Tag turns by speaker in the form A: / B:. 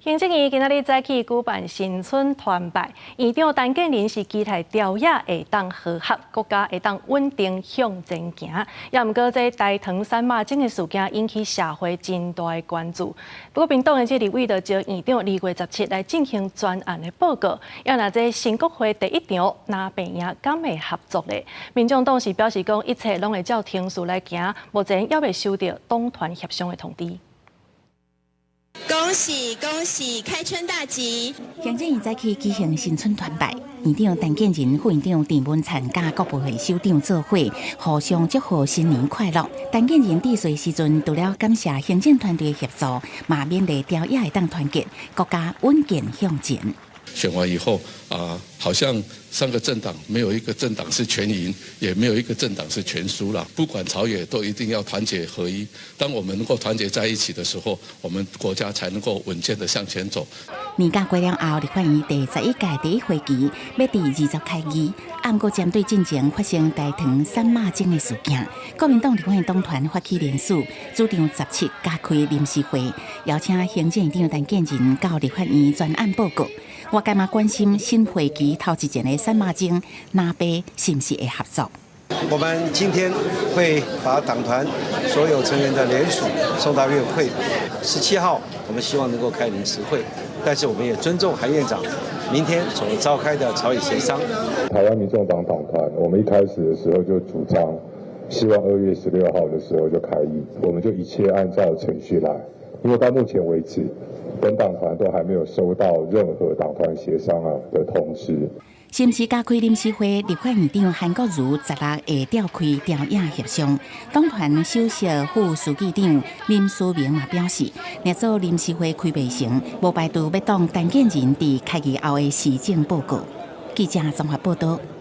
A: 行政院今仔日早起举办新春团拜，院长陈建仁是期待朝野会当和谐，国家会当稳定向前行。也毋过，这大唐山马精的事件引起社会真大的关注。不过，民党的这立委就招院长2月17来进行专案的报告，要拿这新国会第1场拿病赢敢会合作的。民众党是表示讲，一切拢会照程序来行，目前还未收到党团协商的通知。
B: 恭喜恭喜，开春大吉！
C: 行政院早起举行新春团拜，院长陈建仁、副院长陈文灿加各部会首长做伙，互相祝贺新年快乐。陈建仁致辞时阵，除了感谢行政团队的协助，嘛勉励朝野会当团结，国家稳健向前。
D: 选完以后好像3个政党没有一个政党是全赢，也没有一个政党是全输了。不管朝野都一定要团结合一。当我们能够团结在一起的时候，我们国家才能够稳健的向前走。
C: 年假过了后，立法院第11届第1会期要第20开议。不过针对进前发生大唐山马精的事件，国民党立法院党团发起联署，主张17加开临时会，邀请行政院长陈建仁到立法院专案报告。 我干嘛关心新会期头一件的山马精那边是不是会合作？
E: 我们今天会把党团所有成员的联署送到院会。17号，我们希望能够开临时会，但是我们也尊重韩院长明天所召开的朝野协商。
F: 台湾民众党党团，我们一开始的时候就主张，希望2月16号的时候就开议，我们就一切按照程序来，因为到目前为止。 本党团都还没有收到任何党团协商的通知。
C: 是不是加开临时会？立法院长韩国瑜16会召开朝野协商。党团首席副书记长林书明嘛表示，若做临时会开袂成，无排除要当陈建仁伫开议后的施政报告。记者综合报道。